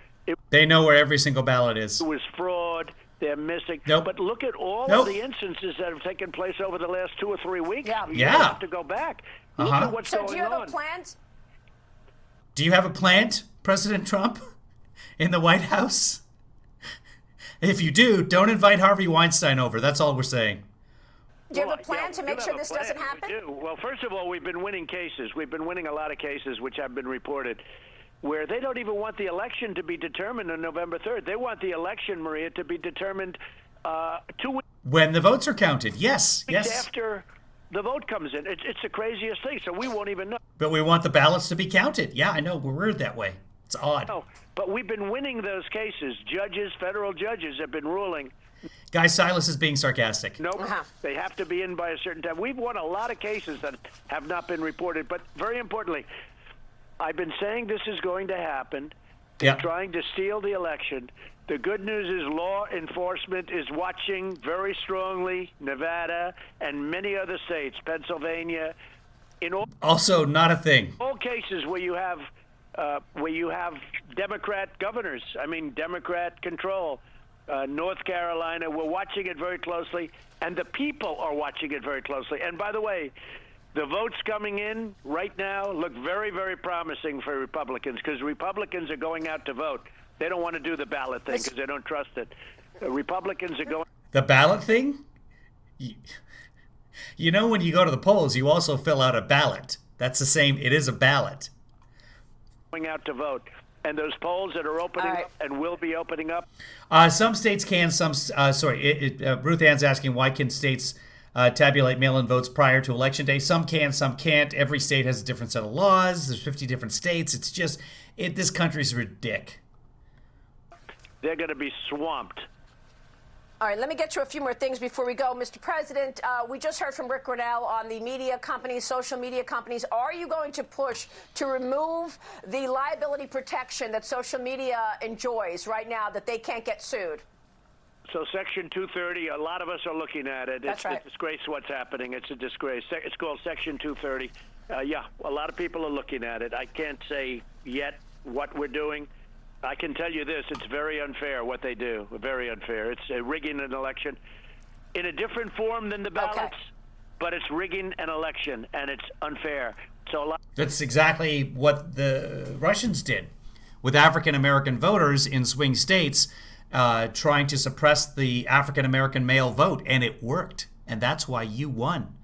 They know where every single ballot is. It was fraud. They're missing. Nope. But look at all of the instances that have taken place over the last 2 or 3 weeks. You have to go back. Look at what's going on. So do you have a plan? Do you have a plant, President Trump, in the White House? If you do, don't invite Harvey Weinstein over. That's all we're saying. Do you have a plan to make sure this doesn't happen? We do. Well, first of all, we've been winning cases. We've been winning a lot of cases, which have been reported, where they don't even want the election to be determined on November 3rd. They want the election, Maria, to be determined 2 weeks. When the votes are counted, yes. After the vote comes in. It's the craziest thing, so we won't even know. But we want the ballots to be counted. Yeah, I know. We're weird that way. It's odd. No, but we've been winning those cases. Judges, federal judges have been ruling. Guy, Silas is being sarcastic. Nope. They have to be in by a certain time. We've won a lot of cases that have not been reported. But very importantly, I've been saying this is going to happen. They're trying to steal the election. The good news is law enforcement is watching very strongly Nevada and many other states, Pennsylvania. Also not a thing. All cases where you have Democrat governors, Democrat control, North Carolina, we're watching it very closely, and the people are watching it very closely. And by the way, the votes coming in right now look very, very promising for Republicans because Republicans are going out to vote. They don't want to do the ballot thing because they don't trust it. Republicans are going... The ballot thing? You know, when you go to the polls, you also fill out a ballot. That's the same. It is a ballot. Going out to vote. And those polls that are opening up and will be opening up? Some states can. Ruth Ann's asking, why can states tabulate mail-in votes prior to Election Day. Some can, some can't. Every state has a different set of laws. There's 50 different states. It's just, this country's ridiculous. They're going to be swamped. All right, let me get to a few more things before we go. Mr. President, we just heard from Rick Grenell on the media companies, social media companies. Are you going to push to remove the liability protection that social media enjoys right now, that they can't get sued? So Section 230, a lot of us are looking at it. That's right. It's a disgrace what's happening. It's a disgrace. It's called Section 230. Yeah, a lot of people are looking at it. I can't say yet what we're doing. I can tell you this, it's very unfair what they do, very unfair. It's rigging an election in a different form than the ballots, but it's rigging an election, and it's unfair. So that's exactly what the Russians did with African-American voters in swing states, trying to suppress the African-American male vote, and it worked, and that's why you won.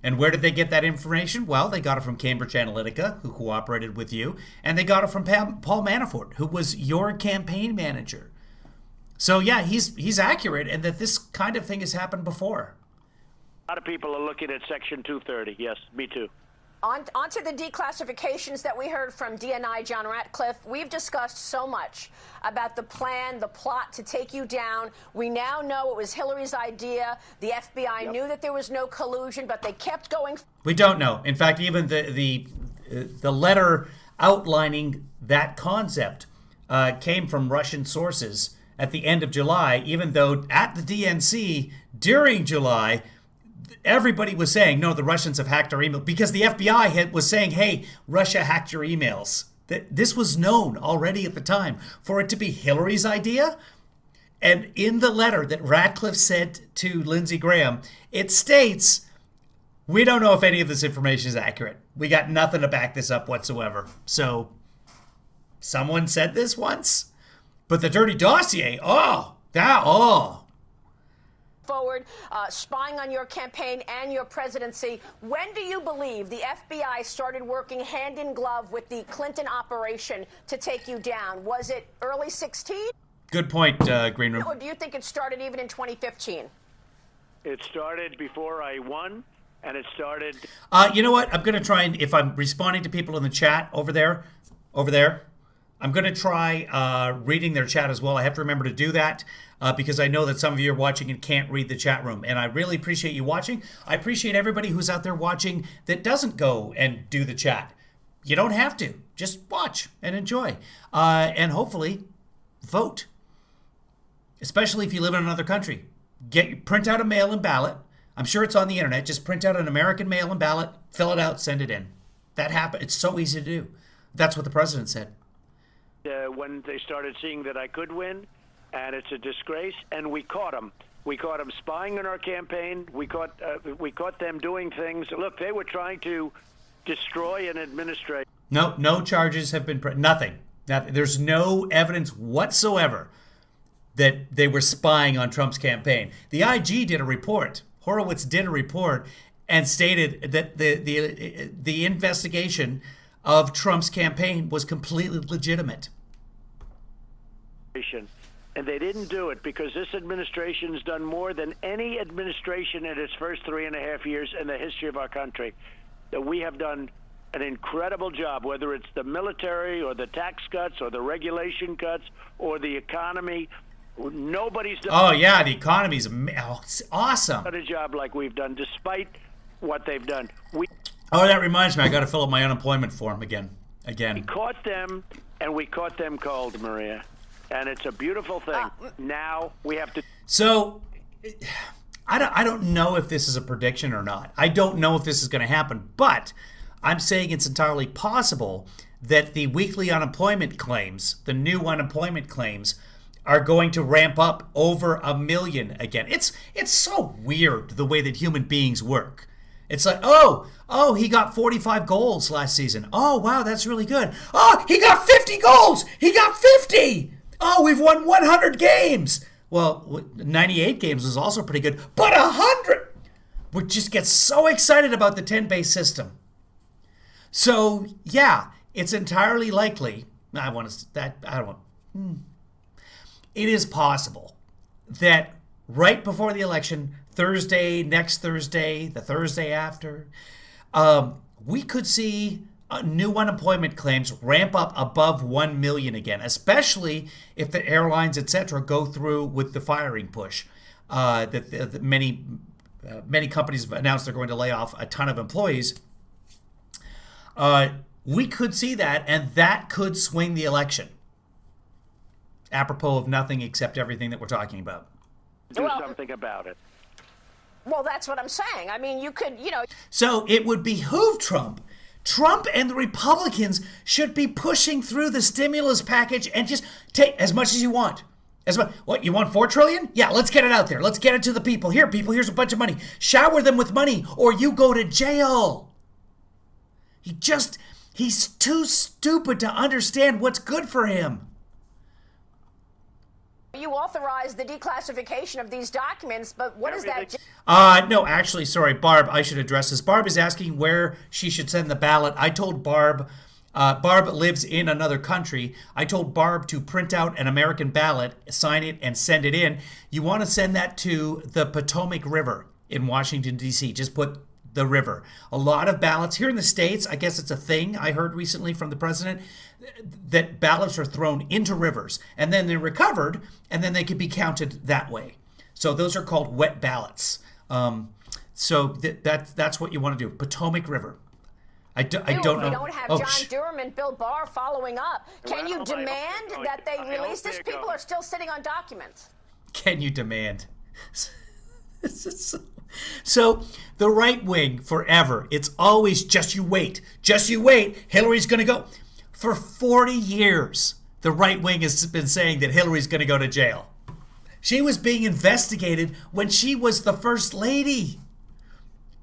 And where did they get that information? Well, they got it from Cambridge Analytica, who cooperated with you, and they got it from Paul Manafort, who was your campaign manager. So yeah, he's accurate, and that this kind of thing has happened before. A lot of people are looking at Section 230. Yes, me too. On to the declassifications that we heard from DNI John Ratcliffe. We've discussed so much about the plan, the plot to take you down. We now know it was Hillary's idea. The FBI knew that there was no collusion, but they kept going. We don't know. In fact, even the letter outlining that concept came from Russian sources at the end of July, even though at the DNC during July, everybody was saying, no, the Russians have hacked our email, because the FBI was saying, hey, Russia hacked your emails. This was known already at the time. For it to be Hillary's idea, and in the letter that Ratcliffe sent to Lindsey Graham, it states, we don't know if any of this information is accurate. We got nothing to back this up whatsoever. So someone said this once, but the dirty dossier, forward, spying on your campaign and your presidency. When do you believe the FBI started working hand in glove with the Clinton operation to take you down? Was it early 16? Good point, Green Room. Or do you think it started even in 2015? It started before I won, and it started... You know what? I'm going to try, and if I'm responding to people in the chat over there, I'm going to try reading their chat as well. I have to remember to do that because I know that some of you are watching and can't read the chat room. And I really appreciate you watching. I appreciate everybody who's out there watching that doesn't go and do the chat. You don't have to. Just watch and enjoy. And hopefully vote, especially if you live in another country. Print out a mail-in ballot. I'm sure it's on the internet. Just print out an American mail-in ballot, fill it out, send it in. That happened. It's so easy to do. That's what the president said. When they started seeing that I could win, and it's a disgrace, and we caught them. We caught them spying on our campaign. We caught them doing things. Look, they were trying to destroy an administration. No charges have been nothing. There's no evidence whatsoever that they were spying on Trump's campaign. The IG did a report. Horowitz did a report and stated that the investigation of Trump's campaign was completely legitimate. And they didn't do it because this administration has done more than any administration in its first 3.5 years in the history of our country. That we have done an incredible job, whether it's the military or the tax cuts or the regulation cuts or the economy. Nobody's done. Oh, yeah, the economy's awesome. A job like we've done, despite what they've done. Oh, that reminds me, I got to fill up my unemployment form again. We caught them, and we caught them cold, Maria. And it's a beautiful thing. Now we have to... So, I don't know if this is a prediction or not. I don't know if this is going to happen, but I'm saying it's entirely possible that the weekly unemployment claims, the new unemployment claims, are going to ramp up over 1 million again. It's so weird the way that human beings work. It's like, oh, he got 45 goals last season. Oh, wow, that's really good. Oh, he got 50 goals. He got 50. Oh, we've won 100 games. Well, 98 games was also pretty good, but 100. We just get so excited about the 10-base system. So, yeah, it's entirely likely. It is possible that right before the election, Thursday, next Thursday, the Thursday after, we could see new unemployment claims ramp up above 1 million again, especially if the airlines, etc., go through with the firing push. That many companies have announced they're going to lay off a ton of employees. We could see that, and that could swing the election. Apropos of nothing except everything that we're talking about. Do something about it. Well, that's what I'm saying. I mean, you could, So it would behoove Trump. Trump and the Republicans should be pushing through the stimulus package and just take as much as you want. What, you want $4 trillion? Yeah, let's get it out there. Let's get it to the people. Here, people, here's a bunch of money. Shower them with money or you go to jail. He's too stupid to understand what's good for him. You authorized the declassification of these documents, but what is that? No, actually, sorry, Barb, I should address this. Barb is asking where she should send the ballot. I told Barb, Barb lives in another country. I told Barb to print out an American ballot, sign it, and send it in. You want to send that to the Potomac River in Washington, D.C. Just put the river. A lot of ballots here in the States, I guess it's a thing I heard recently from the president, that ballots are thrown into rivers and then they're recovered and then they can be counted that way. So those are called wet ballots. So that's what you want to do. Potomac River. I don't know. We don't have John Durham and Bill Barr following up. Can you demand that they release this? People are still sitting on documents. Can you demand? So the right wing forever, it's always just you wait. Hillary's going to go. For 40 years, the right wing has been saying that Hillary's going to go to jail. She was being investigated when she was the first lady.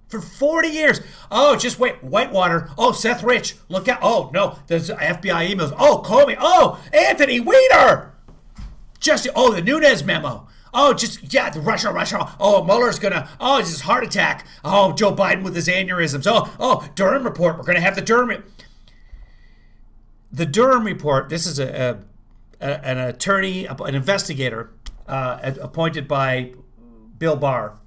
For 40 years. Oh, just wait. Whitewater. Oh, Seth Rich. Look out. Oh, no. There's FBI emails. Oh, Comey. Oh, Anthony Weiner. The Nunes memo. Oh, the Russia. Oh, Mueller's gonna, it's his heart attack. Oh, Joe Biden with his aneurysms. Oh, Durham report. We're gonna have the Durham. The Durham report, this is an attorney, an investigator appointed by Bill Barr,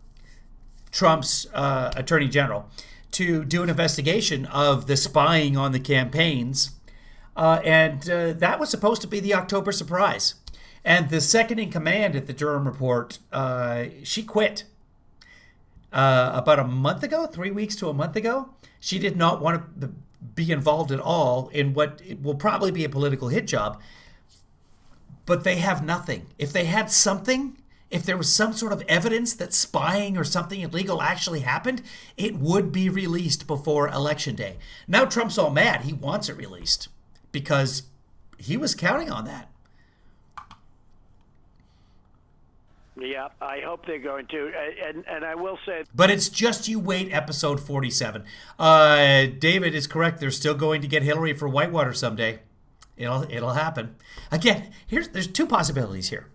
Trump's attorney general, to do an investigation of the spying on the campaigns. And that was supposed to be the October surprise. And the second in command at the Durham report, she quit about a month ago, 3 weeks to a month ago. She did not want to be involved at all in what will probably be a political hit job. But they have nothing. If they had something, if there was some sort of evidence that spying or something illegal actually happened, it would be released before Election Day. Now Trump's all mad. He wants it released because he was counting on that. Yeah, I hope they're going to. And I will say... But it's just you wait, episode 47. David is correct. They're still going to get Hillary for Whitewater someday. It'll happen. Again, there's two possibilities here.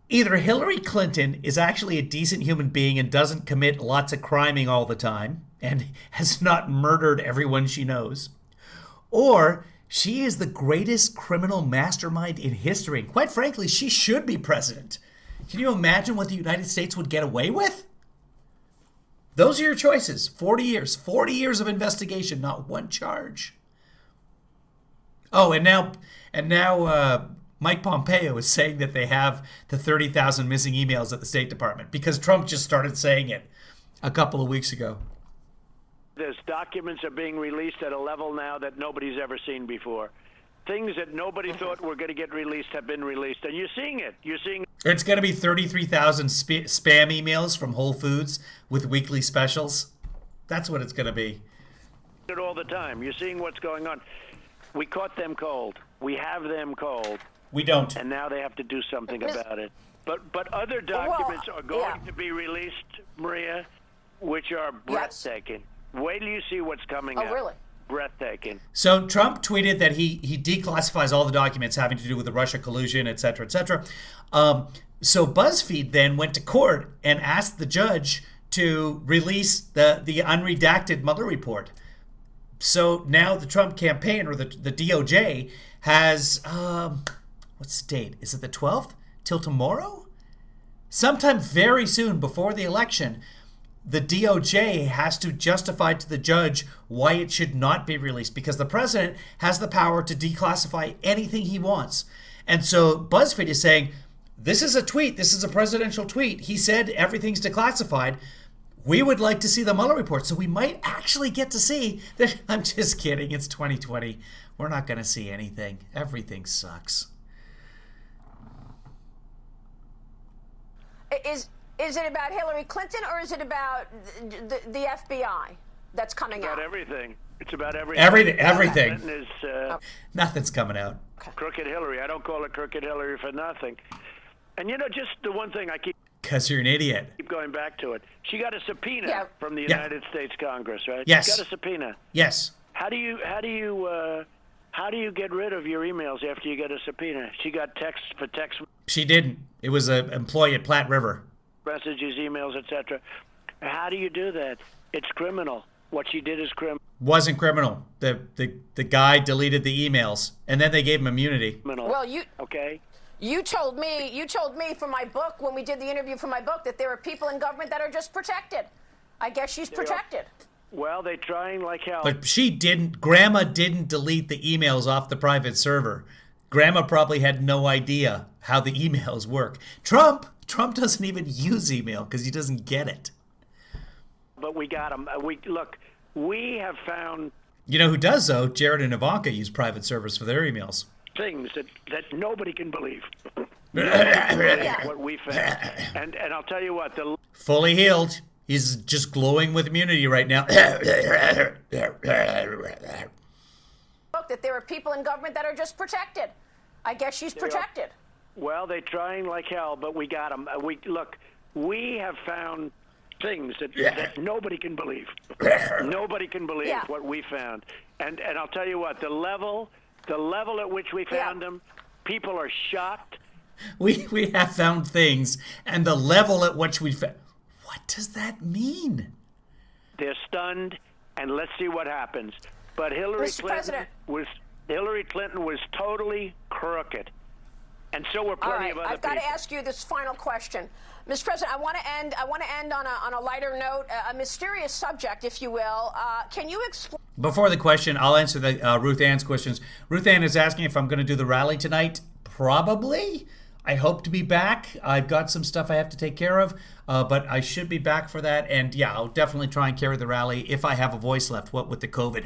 Either Hillary Clinton is actually a decent human being and doesn't commit lots of criming all the time and has not murdered everyone she knows. Or she is the greatest criminal mastermind in history. And quite frankly, she should be president. Can you imagine what the United States would get away with? Those are your choices. 40 years of investigation, not one charge. Oh, and now Mike Pompeo is saying that they have the 30,000 missing emails at the State Department because Trump just started saying it a couple of weeks ago. Those documents are being released at a level now that nobody's ever seen before. Things that nobody thought were going to get released have been released, and you're seeing it. It's going to be 33,000 spam emails from Whole Foods with weekly specials. That's what it's going to be. It all the time. You're seeing what's going on. We caught them cold. We have them cold. We don't. And now they have to do something about it. But other documents are going to be released, Maria, which are breathtaking. Wait till you see what's coming out. Oh, really? Breathtaking. So Trump tweeted that he declassifies all the documents having to do with the Russia collusion, et cetera, et cetera. So BuzzFeed then went to court and asked the judge to release the unredacted Mueller report. So now the Trump campaign, or the DOJ, has, what's the date? Is it the 12th? Till tomorrow? sometime very soon before the election, the DOJ has to justify to the judge why it should not be released, because the president has the power to declassify anything he wants. And so BuzzFeed is saying, this is a tweet, this is a presidential tweet. He said everything's declassified. We would like to see the Mueller report. So we might actually get to see that. I'm just kidding. It's 2020. We're not going to see anything. Everything sucks. Is it about Hillary Clinton, or is it about the FBI that's coming out? About everything. It's about everything. Everything. Clinton is, Nothing's coming out. Crooked Hillary. I don't call it Crooked Hillary for nothing. And just the one thing I keep... Because you're an idiot. Keep going back to it. She got a subpoena from the United States Congress, right? Yes. She got a subpoena. Yes. How do you get rid of your emails after you get a subpoena? She got text. She didn't. It was an employee at Platte River. Messages, emails, etc. How do you do that? It's criminal. What she did is criminal. Wasn't criminal. The guy deleted the emails, and then they gave him immunity. Well, okay. You told me for my book, when we did the interview for my book, that there are people in government that are just protected. I guess she's protected. Well, they're trying like hell. But Grandma didn't delete the emails off the private server. Grandma probably had no idea how the emails work. Trump doesn't even use email because he doesn't get it. But we got him. We have found... You know who does, though? Jared and Ivanka use private servers for their emails. Things that nobody can believe. What we found. And I'll tell you what, fully healed. He's just glowing with immunity right now. That there are people in government that are just protected. I guess she's protected. Well, they're trying like hell, but we got them. We have found things that nobody can believe. Nobody can believe what we found. And I'll tell you what, the level at which we found them, people are shocked. We have found things, and the level at which we found... What does that mean? They're stunned, and let's see what happens. But Hillary Clinton was totally crooked. And so were plenty of other people. I've got to ask you this final question. Mr. President, I want to end on a lighter note, a mysterious subject, if you will. Can you explain? Before the question, I'll answer the Ruth Ann's questions. Ruth Ann is asking if I'm going to do the rally tonight. Probably. I hope to be back. I've got some stuff I have to take care of, but I should be back for that. And yeah, I'll definitely try and carry the rally if I have a voice left. What with the COVID?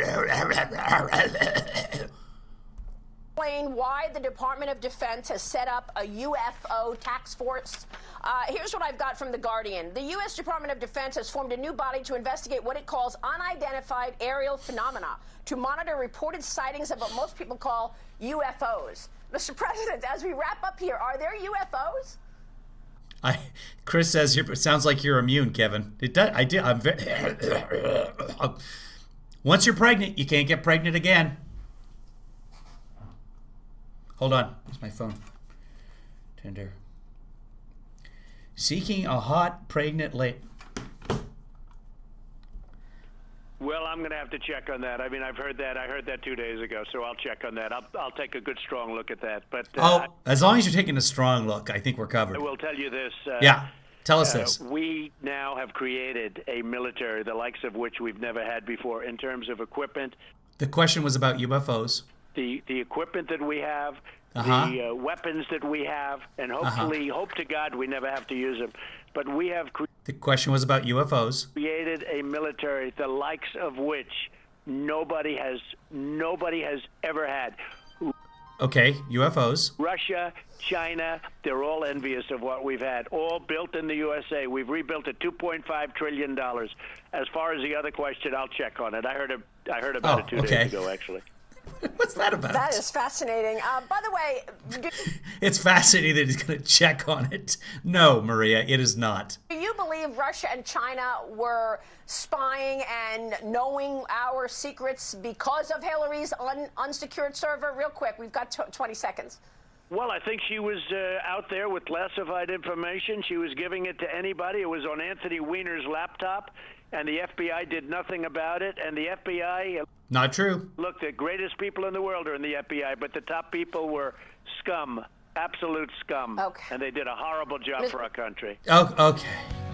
Explain why the Department of Defense has set up a UFO task force. Here's what I've got from The Guardian. The U.S. Department of Defense has formed a new body to investigate what it calls unidentified aerial phenomena, to monitor reported sightings of what most people call UFOs. Mr. President, as we wrap up here, are there UFOs? Chris says it sounds like you're immune, Kevin. It does. I do. I'm very. Once you're pregnant, you can't get pregnant again. Hold on. Here's my phone. Tender. Seeking a hot, pregnant lady. Well, I'm going to have to check on that. I mean, I've heard that. I heard that 2 days ago, so I'll check on that. I'll take a good, strong look at that. But as long as you're taking a strong look, I think we're covered. I will tell you this. Tell us this. We now have created a military, the likes of which we've never had before, in terms of equipment. The question was about UFOs. The equipment that we have, the weapons that we have, and hopefully, hope to God, we never have to use them. But we have the question was about UFOs. Created a military, the likes of which nobody has ever had. Okay, UFOs. Russia, China, they're all envious of what we've had. All built in the USA. We've rebuilt it $2.5 trillion. As far as the other question, I'll check on it. I heard about it 2 days ago, actually. What's that about? That is fascinating. By the way... It's fascinating that he's going to check on it. No, Maria, it is not. Do you believe Russia and China were spying and knowing our secrets because of Hillary's unsecured server? Real quick, we've got 20 seconds. Well, I think she was out there with classified information. She was giving it to anybody. It was on Anthony Weiner's laptop, and the FBI did nothing about it. And the FBI... Not true. Look, the greatest people in the world are in the FBI, but the top people were scum. Absolute scum. Okay. And they did a horrible job for our country. Oh, okay.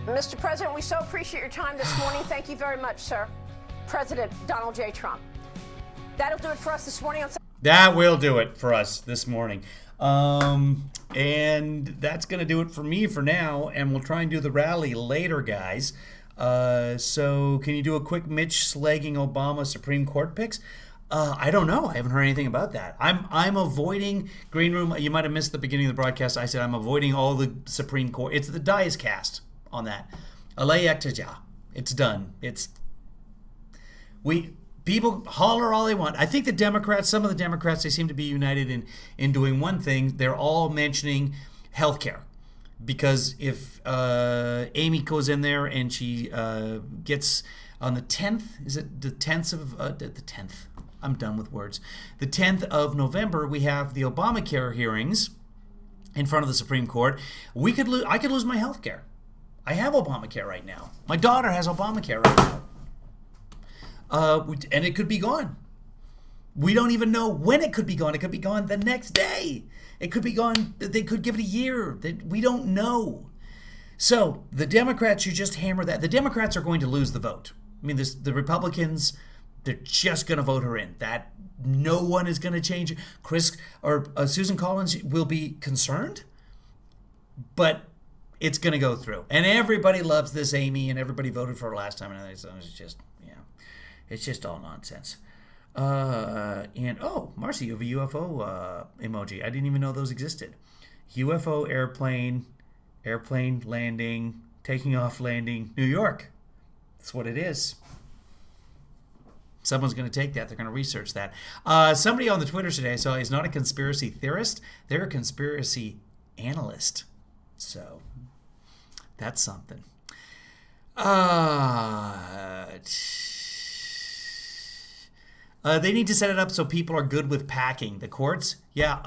Mr. President, we so appreciate your time this morning. Thank you very much, sir. President Donald J. Trump. That'll do it for us this morning on. That will do it for us this morning. And that's going to do it for me for now. And we'll try and do the rally later, guys. So can you do a quick Mitch slagging Obama Supreme Court picks? I don't know. I haven't heard anything about that. I'm avoiding Green Room. You might have missed the beginning of the broadcast. I said I'm avoiding all the Supreme Court. It's the DIESEASE cast on that. It's done. People holler all they want. I think the Democrats, some of the Democrats, they seem to be united in doing one thing. They're all mentioning healthcare. Because if Amy goes in there and she gets on the 10th, is it the 10th of the 10th? I'm done with words. The 10th of November, we have the Obamacare hearings in front of the Supreme Court. I could lose my health care. I have Obamacare right now. My daughter has Obamacare right now. And it could be gone. We don't even know when it could be gone. It could be gone the next day. It could be gone. They could give it a year. We don't know. So the Democrats, you just hammer that. The Democrats are going to lose the vote. I mean, the Republicans, they're just going to vote her in. That no one is going to change it. Chris or Susan Collins will be concerned, but it's going to go through. And everybody loves this Amy, and everybody voted for her last time. And it's just, it's just all nonsense. And Marcy, you have a UFO emoji. I didn't even know those existed. UFO airplane landing, taking off, landing, New York. That's what it is. Someone's going to take that. They're going to research that. Somebody on the Twitter today I saw is not a conspiracy theorist. They're a conspiracy analyst. So that's something. They need to set it up so people are good with packing the courts. Yeah,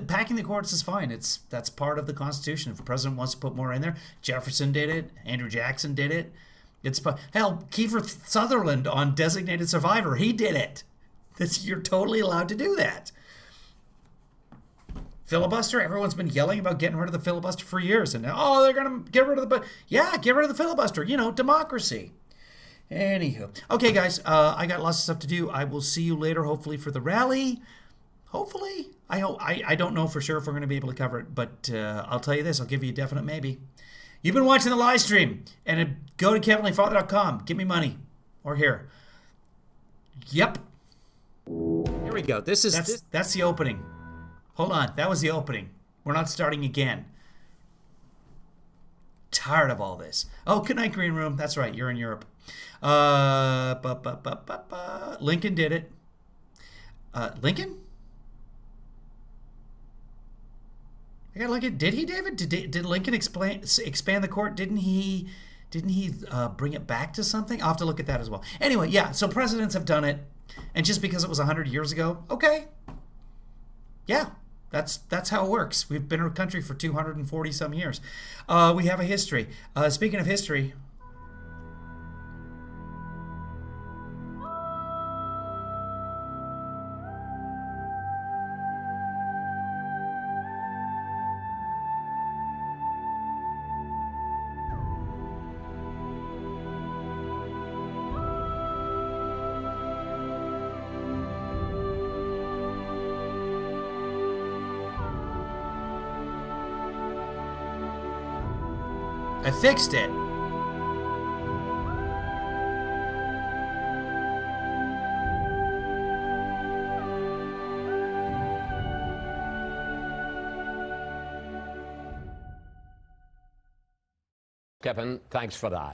packing the courts is fine. That's part of the Constitution. If the president wants to put more in there, Jefferson did it. Andrew Jackson did it. Hell, Kiefer Sutherland on Designated Survivor, he did it. You're totally allowed to do that. Filibuster, everyone's been yelling about getting rid of the filibuster for years, and now, they're going to get rid of get rid of the filibuster. Democracy. Anywho. Okay, guys, I got lots of stuff to do. I will see you later, hopefully, for the rally. Hopefully. I don't know for sure if we're going to be able to cover it, but I'll tell you this. I'll give you a definite maybe. You've been watching the live stream, and go to KevinLeeFather.com. Give me money. Or here. Yep. Here we go. That's the opening. Hold on. That was the opening. We're not starting again. Tired of all this. Oh, good night, Green Room. That's right. You're in Europe. Lincoln did it. Lincoln? I gotta look at. Did he, David? Did Lincoln expand the court? Didn't he bring it back to something? I'll have to look at that as well. Anyway, yeah. So presidents have done it, and just because it was 100 years ago, okay. Yeah, that's how it works. We've been a country for 240 some years. We have a history. Speaking of history. I fixed it. Kevin, thanks for that.